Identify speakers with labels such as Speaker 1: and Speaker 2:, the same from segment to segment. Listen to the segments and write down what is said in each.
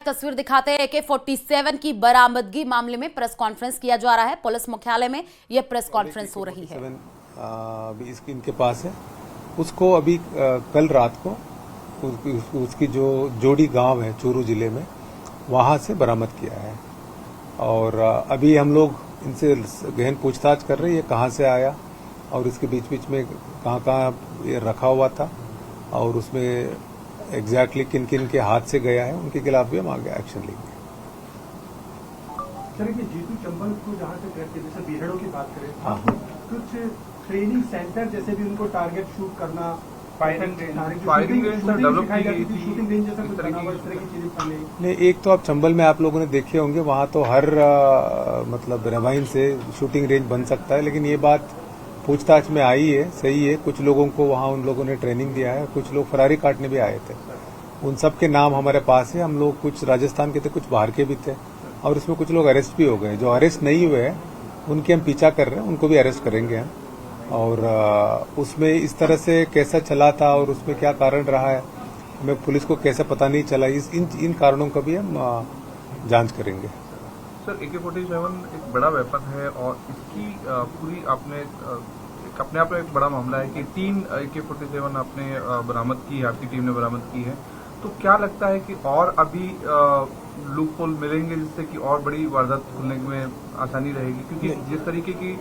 Speaker 1: तस्वीर दिखाते हैं AK-47 की बरामदगी मामले में प्रेस कॉन्फ्रेंस किया जा रहा है। पुलिस मुख्यालय में यह प्रेस कॉन्फ्रेंस हो रही है।
Speaker 2: अभी इसकी इनके पास है। उसको अभी कल रात को उसकी जो जोड़ी गांव है चूरू जिले में, वहां से बरामद किया है। और अभी हम लोग इनसे गहन पूछताछ कर रहे हैं, ये कहाँ से आया और इसके बीच बीच में कहाँ कहाँ ये रखा हुआ था और उसमें एग्जैक्टली किन किन के हाथ से गया है, उनके खिलाफ भी हम आगे एक्शन लेंगे।
Speaker 3: सर, ये जीतू चंबल को जहाँ से ट्रैक किया, जैसे बिहड़ों की बात करें, कुछ ट्रेनिंग सेंटर जैसे भी उनको टारगेट शूट करना, फायरिंग रेंज डेवलप की थी, शूटिंग रेंज जैसा कुछ बना हुआ, इस तरह की चीजें सामने आई।
Speaker 2: नहीं, एक तो आप चंबल में आप लोगों ने देखे होंगे, वहां तो हर मतलब रेवाइन से शूटिंग रेंज बन सकता है, लेकिन ये बात पूछताछ में आई है, सही है। कुछ लोगों को वहां उन लोगों ने ट्रेनिंग दिया है, कुछ लोग फरारी काटने भी आए थे। उन सब के नाम हमारे पास है। हम लोग कुछ राजस्थान के थे, कुछ बाहर के भी थे और इसमें कुछ लोग अरेस्ट भी हो गए। जो अरेस्ट नहीं हुए हैं उनके हम पीछा कर रहे हैं, उनको भी अरेस्ट करेंगे हम। और उसमें इस तरह से कैसा चला था और उसमें क्या कारण रहा है, हमें पुलिस को कैसे पता नहीं चला, इन कारणों का भी हम जांच करेंगे।
Speaker 4: सर, AK-47 एक बड़ा वेपन है और इसकी पूरी आपने अपने आप में एक बड़ा मामला है कि 3 AK-47 आपने बरामद की है, आपकी टीम ने बरामद की है। तो क्या लगता है कि और अभी लूप होल मिलेंगे जिससे कि और बड़ी वारदात खुलने में आसानी रहेगी? क्योंकि जिस तरीके की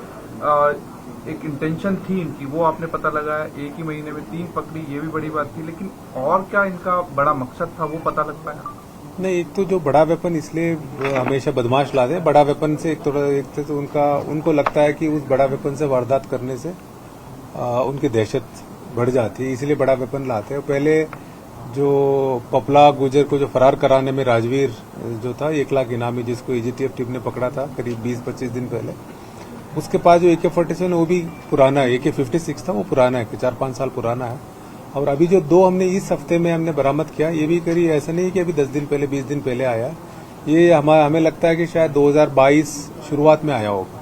Speaker 4: एक इंटेंशन थी इनकी, वो आपने पता लगाया, एक ही महीने में 3 पकड़ी, ये भी बड़ी बात थी, लेकिन और क्या इनका बड़ा मकसद था वो पता लग पाया?
Speaker 2: नहीं, एक तो जो बड़ा वेपन इसलिए हमेशा बदमाश लाते हैं, बड़ा वेपन से एक तो उनको लगता है कि उस बड़ा वेपन से वारदात करने से उनकी दहशत बढ़ जाती है, इसलिए बड़ा वेपन लाते हैं। पहले जो पपला गुजर को जो फरार कराने में राजवीर जो था 1 लाख इनामी, जिसको AGTF टीम ने पकड़ा था करीब 20-25 दिन पहले, उसके पास जो AK-47 वो भी पुराना है। AK-56 था, वो पुराना है, 4-5 साल पुराना है। और अभी जो 2 हमने इस हफ्ते में हमने बरामद किया, ये भी करीब ऐसा नहीं कि अभी 10 दिन पहले 20 दिन पहले आया। ये हमें लगता है कि शायद 2022 शुरुआत में आया होगा।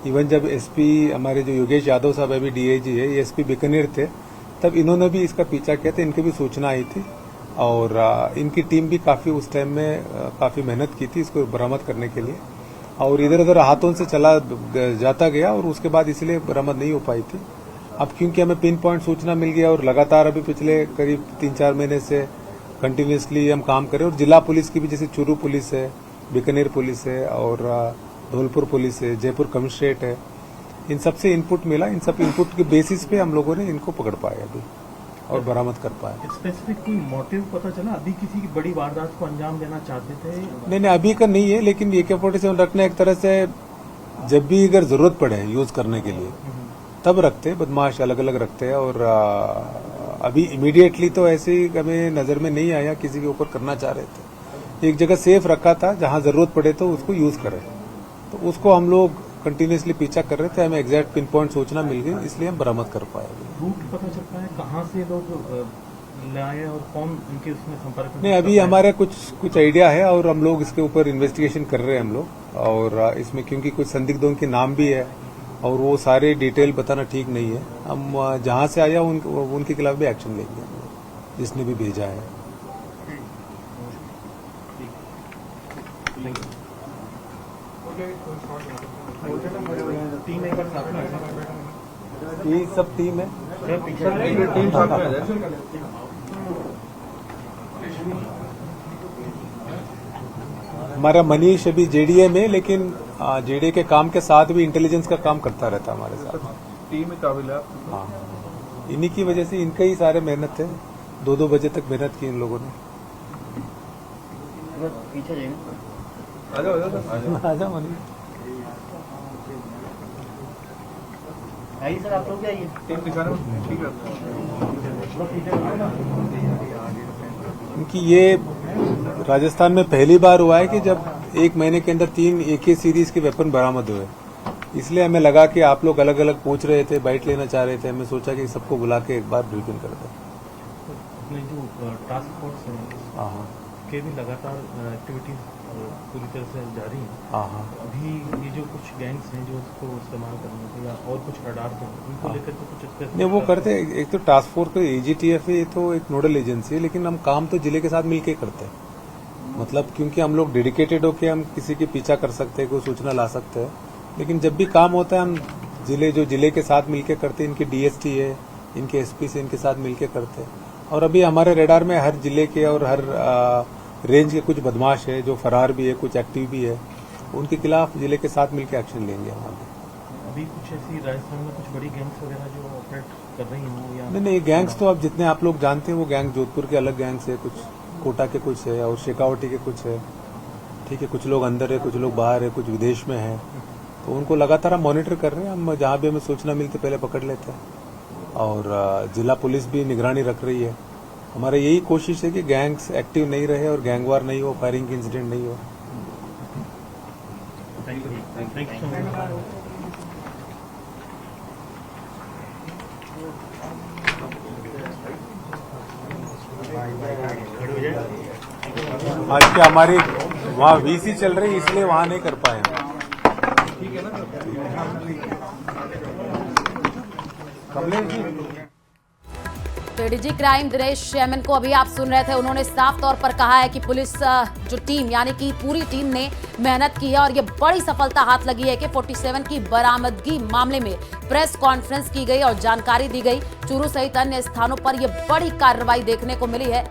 Speaker 2: इवन जब SP हमारे जो योगेश यादव साहब अभी DIG है, ये SP बीकानेर थे, तब इन्होंने भी इसका पीछा किया था, इनकी भी सूचना आई थी और इनकी टीम भी काफी उस टाइम में काफी मेहनत की थी इसको बरामद करने के लिए। और इधर उधर हाथों से चला जाता गया और उसके बाद इसलिए बरामद नहीं हो पाई थी। अब क्योंकि हमें पिन पॉइंट सूचना मिल गया और लगातार अभी पिछले करीब 3-4 महीने से कंटिन्यूसली हम काम करें, और जिला पुलिस की भी, जैसे चूरू पुलिस है, बीकानेर पुलिस है और धौलपुर पुलिस है, जयपुर कमिश्नरेट है, इन सबसे इनपुट मिला। इन सब इनपुट के बेसिस पे हम लोगों ने इनको पकड़ पाया अभी और बरामद कर पाया।
Speaker 3: स्पेसिफिक कोई मोटिव पता चला? अभी किसी की बड़ी वारदात को अंजाम देना चाहते थे?
Speaker 2: नहीं, अभी का नहीं है, लेकिन AK-47 रखना एक तरह से जब भी अगर जरूरत पड़े यूज करने के लिए तब रखते हैं। बदमाश अलग अलग रखते हैं और अभी इमीडिएटली तो ऐसे ही हमें नजर में नहीं आया किसी के ऊपर करना चाह रहे थे। एक जगह सेफ रखा था, जहां जरूरत पड़े तो उसको यूज करें, तो उसको हम लोग कंटिन्यूसली पीछा कर रहे थे। हमें एग्जैक्ट पिन पॉइंट सूचना मिल गई, इसलिए हम बरामद कर पाए।
Speaker 3: रूट पता चल पाया कहाँ से लोग लाए और कौन उनके उसमें संपर्क में?
Speaker 2: नहीं, अभी हमारा कुछ आइडिया है और हम लोग इसके ऊपर इन्वेस्टिगेशन कर रहे हैं हम लोग। और इसमें क्योंकि कुछ संदिग्धों के नाम भी है और वो सारे डिटेल बताना ठीक नहीं है। हम जहां से आया उनके खिलाफ भी एक्शन लेंगे, जिसने भी भेजा है।
Speaker 3: टीम एक बार साथ में
Speaker 2: ये सब टीम है।
Speaker 4: टीम साथ में है।
Speaker 2: हमारा मनीष अभी JDA में, लेकिन JDA के काम के साथ भी इंटेलिजेंस का काम करता रहता है हमारे साथ।
Speaker 4: टीम में काबिल है।
Speaker 2: हाँ, इन्हीं की वजह से इनका ही सारे मेहनत है। 2-2 बजे तक मेहनत की इन लोगों ने।
Speaker 3: पीछे जाएंगे।
Speaker 2: आजा मनीष।
Speaker 3: आइए सर, आप लोग आइए।
Speaker 4: टीम दिखाने में ठीक है।
Speaker 2: क्योंकि ये राजस्थान में पहली बार हुआ है कि जब 1 महीने के अंदर 3 AK सीरीज के वेपन बरामद हुए। इसलिए हमें लगा कि आप लोग अलग अलग पूछ रहे थे, बाइट लेना चाह रहे थे, हमने सोचा कि सबको बुला के एक बार ब्रीफिंग कर दें।
Speaker 3: अपने जो टास्क फोर्स है के भी लगातार एक्टिविटीज पूरी तरह से जारी है। अभी ये जो कुछ गैंग्स हैं जो उसको इस्तेमाल करने के या और कुछ रडार थे, उनको लेकर तो कुछ
Speaker 2: नहीं, वो करते। एक तो टास्क फोर्स का AGTF है, ये तो एक नोडल एजेंसी है, लेकिन हम काम तो जिले के साथ मिलकर करते हैं। मतलब क्योंकि हम लोग डेडिकेटेड होके हम किसी के पीछा कर सकते हैं, कोई सूचना ला सकते हैं, लेकिन जब भी काम होता है हम जिले के साथ मिलके करते हैं। इनके डीएसटी है, इनके एसपी से इनके साथ मिलके करते हैं। और अभी हमारे रेडार में हर जिले के और हर रेंज के कुछ बदमाश है जो फरार भी है, कुछ एक्टिव भी है, उनके खिलाफ जिले के साथ मिलकर एक्शन लेंगे हम आगे।
Speaker 3: अभी कुछ ऐसी राजस्थान में कुछ बड़ी गैंग्स वगैरह जो ऑपरेट कर रही हैं या
Speaker 2: नहीं, गैंग्स तो अब जितने आप लोग जानते हैं वो गैंग जोधपुर के अलग गैंग्स है, कुछ कोटा के कुछ है और शेखावटी के कुछ है, ठीक है। कुछ लोग अंदर है, कुछ लोग बाहर है, कुछ विदेश में है, तो उनको लगातार हम मॉनिटर कर रहे हैं। हम जहाँ भी हमें सूचना मिलती पहले पकड़ लेते हैं और जिला पुलिस भी निगरानी रख रही है। हमारा यही कोशिश है कि गैंग्स एक्टिव नहीं रहे और गैंगवार नहीं हो, फायरिंग की इंसिडेंट नहीं हो।
Speaker 3: Thank you so much.
Speaker 2: आज क्या हमारी वहाँ वीसी चल रही है इसलिए वहाँ नहीं कर पाए। ठीक है ना कमलेश जी।
Speaker 1: तो एडीजी क्राइम दिनेश शैमन को अभी आप सुन रहे थे। उन्होंने साफ तौर पर कहा है कि पुलिस जो टीम यानी कि पूरी टीम ने मेहनत की है और ये बड़ी सफलता हाथ लगी है कि 47 की बरामदगी मामले में प्रेस कॉन्फ्रेंस की गई और जानकारी दी गई। चूरू सहित अन्य स्थानों पर यह बड़ी कार्रवाई देखने को मिली है।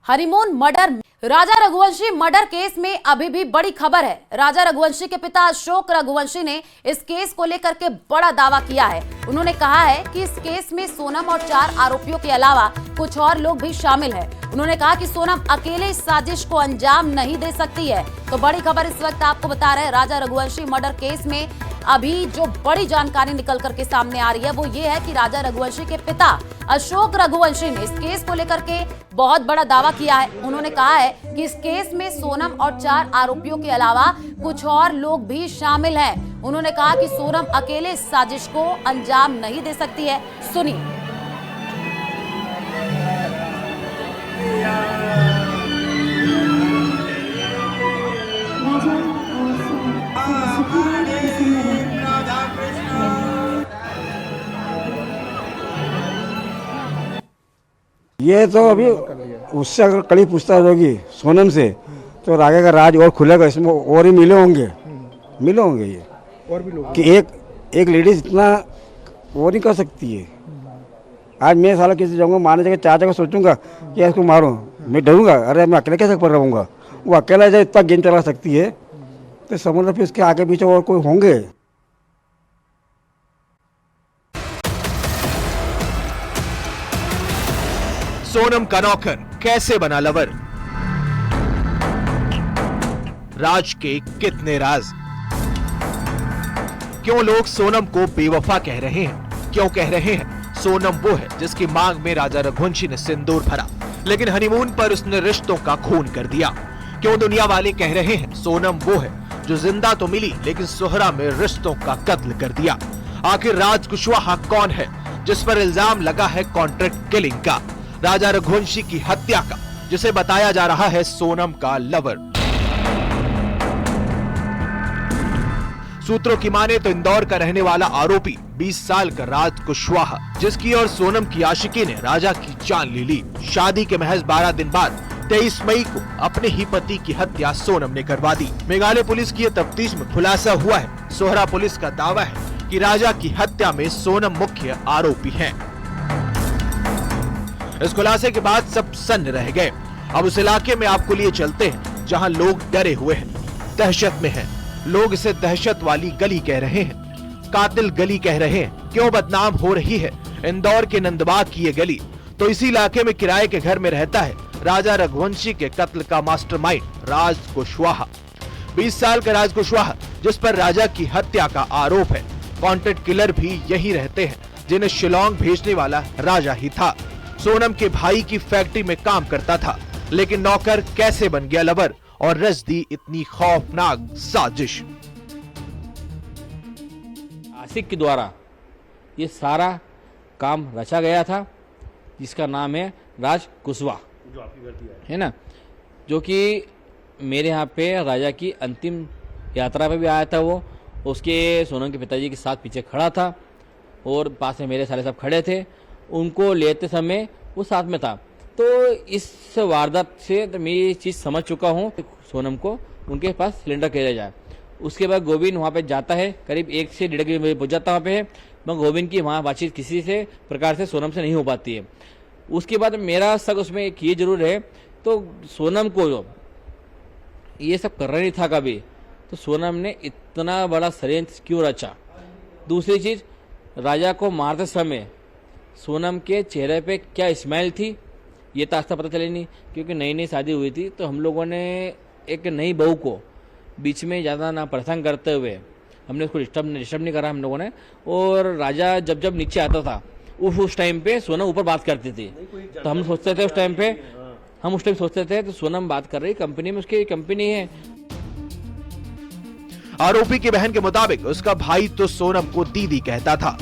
Speaker 1: हनीमून मर्डर, राजा रघुवंशी मर्डर केस में अभी भी बड़ी खबर है। राजा रघुवंशी के पिता अशोक रघुवंशी ने इस केस को लेकर के बड़ा दावा किया है। उन्होंने कहा है कि इस केस में सोनम और 4 आरोपियों के अलावा कुछ और लोग भी शामिल हैं। उन्होंने कहा कि सोनम अकेले इस साजिश को अंजाम नहीं दे सकती है। तो बड़ी खबर इस वक्त आपको बता रहे हैं, राजा रघुवंशी मर्डर केस में अभी जो बड़ी जानकारी निकल करके सामने आ रही है वो ये है कि राजा रघुवंशी के पिता अशोक रघुवंशी ने इस केस को लेकर के बहुत बड़ा दावा किया है। उन्होंने कहा है कि इस केस में सोनम और 4 आरोपियों के अलावा कुछ और लोग भी शामिल हैं। उन्होंने कहा कि सोनम अकेले इस साजिश को अंजाम नहीं दे सकती है। सुनिए।
Speaker 5: ये तो अभी उससे अगर कड़ी पूछताछ होगी सोनम से तो आगे का राज और खुलेगा। इसमें और ही मिले होंगे ये और भी लोग कि एक लेडीज इतना वो नहीं कर सकती है। आज मैं साला किसी जाऊँगा मारने जगह 4 जगह सोचूंगा कि इसको मारूं, मैं डरूंगा। अरे मैं अकेले कैसे पर रहूँगा? वो अकेला जब इतना गेम चला सकती है तो समझ लो फिर उसके आगे पीछे और कोई होंगे।
Speaker 6: सोनम का नौकर कैसे बना लवर? राज के कितने राज? क्यों लोग सोनम को बेवफा कह रहे हैं? क्यों कह रहे हैं सोनम वो है जिसकी मांग में राजा रघुवंशी ने सिंदूर भरा, लेकिन हनीमून पर उसने रिश्तों का खून कर दिया? क्यों दुनिया वाले कह रहे हैं सोनम वो है जो जिंदा तो मिली लेकिन सोहरा में रिश्तों का कत्ल कर दिया? आखिर राज कुशवाहा कौन है जिस पर इल्जाम लगा है कॉन्ट्रैक्ट किलिंग का, राजा रघुवंशी की हत्या का, जिसे बताया जा रहा है सोनम का लवर? सूत्रों की माने तो इंदौर का रहने वाला आरोपी 20 साल का राज कुशवाहा, जिसकी और सोनम की आशिकी ने राजा की जान ले ली। शादी के महज 12 दिन बाद 23 मई को अपने ही पति की हत्या सोनम ने करवा दी। मेघालय पुलिस की तफ्तीश में खुलासा हुआ है। सोहरा पुलिस का दावा है कि राजा की हत्या में सोनम मुख्य आरोपी है। इस खुलासे के बाद सब सन्न रह गए। अब उस इलाके में आपको लिए चलते हैं जहां लोग डरे हुए हैं, दहशत में हैं। लोग इसे दहशत वाली गली कह रहे हैं, कातिल गली कह रहे हैं। क्यों बदनाम हो रही है इंदौर के नंदबाग की ये गली? तो इसी इलाके में किराए के घर में रहता है राजा रघुवंशी के कत्ल का मास्टरमाइंड राज कुशवाहा। 20 साल का राज कुशवाहा, जिस पर राजा की हत्या का आरोप है। कॉन्ट्रैक्ट किलर भी यही रहते हैं जिन्हें शिलोंग भेजने वाला राजा ही था। सोनम के भाई की फैक्ट्री में काम करता था, लेकिन नौकर कैसे बन गया लवर और रच दी इतनी खौफनाक साजिश?
Speaker 7: आशिक के द्वारा ये सारा काम रचा गया था, जिसका नाम है राज कुशवाहा, जो आपकी गलती है ना, जो कि मेरे यहाँ पे राजा की अंतिम यात्रा पे भी आया था। वो उसके सोनम के पिताजी के साथ पीछे खड़ा था और पास में मेरे सारे सब खड़े थे। उनको लेते समय वो साथ में था। तो इस वारदात से तो मैं ये चीज़ समझ चुका हूँ। सोनम को उनके पास सिलेंडर खेला जाए। उसके बाद गोविंद वहाँ पे जाता है, करीब 1 से 1.5 किलोमीटर पहुँच जाता वहाँ पे है, मगर गोविंद की वहाँ बातचीत किसी से प्रकार से सोनम से नहीं हो पाती है। उसके बाद मेरा शक उसमें एक ये जरूर है, तो सोनम को ये सब करना नहीं था कभी, तो सोनम ने इतना बड़ा षड्यंत्र क्यों रचा। दूसरी चीज़, राजा को मारते समय सोनम के चेहरे पे क्या स्माइल थी ये तो आज तक पता चली नहीं, क्योंकि नई नई शादी हुई थी। तो हम लोगों ने एक नई बहू को बीच में ज़्यादा ना परेशान करते हुए हमने उसको डिस्टर्ब नहीं करा हम लोगों ने। और राजा जब जब नीचे आता था उस टाइम पे सोनम ऊपर बात करती थी, तो हम सोचते थे उस टाइम सोचते थे तो सोनम बात कर रही कंपनी में, उसकी कंपनी है।
Speaker 6: आरोपी की बहन के मुताबिक उसका भाई तो सोनम को दीदी कहता था।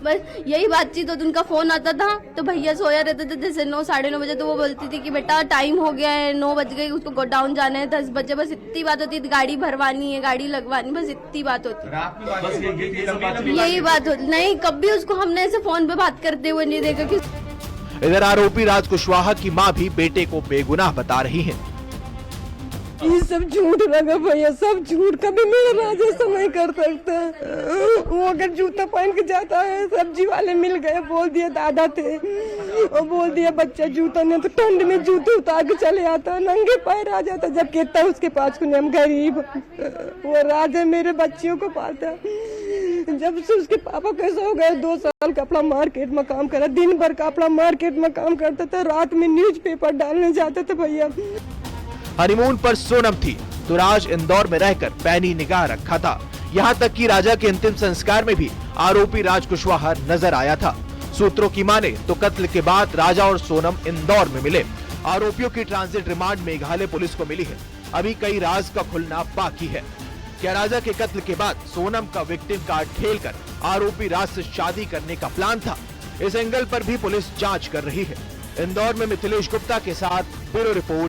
Speaker 8: बस यही बातचीत होती, उनका फोन आता था तो भैया सोया रहते थे, जैसे 9 साढ़े 9 बजे, तो वो बोलती थी कि बेटा टाइम हो गया है, 9 बज गए, उसको गोडाउन जाना है 10 बजे। बस इतनी बात होती, गाड़ी भरवानी है, गाड़ी लगवानी, बस इतनी बात होती। यही बात होती, नहीं कभी उसको हमने ऐसे फोन पे बात करते हुए नहीं देखा कि।
Speaker 6: इधर आरोपी राज कुशवाहा की मां भी बेटे को बेगुनाह बता रही है।
Speaker 9: ये सब झूठ लगा भैया, सब झूठ। कभी मेरा राज ऐसा नहीं कर सकता। वो अगर जूता पहन के जाता है, सब्जी वाले मिल गए, बोल दिया दादा थे, और बोल दिया बच्चा जूता नहीं, तो ठंड में जूते उतार के चले आता, नंगे पैर आ जाता। जब कहता उसके पास को हम गरीब, वो राजा मेरे बच्चियों को पालता। जब से उसके पापा कैसे हो गए, 2 साल कपड़ा मार्केट में काम करा, दिन भर कपड़ा मार्केट में काम करता था, रात में न्यूज़पेपर डालने जाते थे भैया।
Speaker 6: हनीमून पर सोनम थी तो राज इंदौर में रहकर पैनी निगाह रखा था। यहाँ तक कि राजा के अंतिम संस्कार में भी आरोपी राज कुशवाहा नजर आया था। सूत्रों की माने तो कत्ल के बाद राजा और सोनम इंदौर में मिले। आरोपियों की ट्रांजिट रिमांड मेघालय पुलिस को मिली है। अभी कई राज का खुलना बाकी है। क्या राजा के कत्ल के बाद सोनम का विक्टिम कार्ड खेलकर आरोपी राज से शादी करने का प्लान था? इस एंगल पर भी पुलिस जांच कर रही है। इंदौर में मिथिलेश गुप्ता के साथ ब्यूरो रिपोर्ट।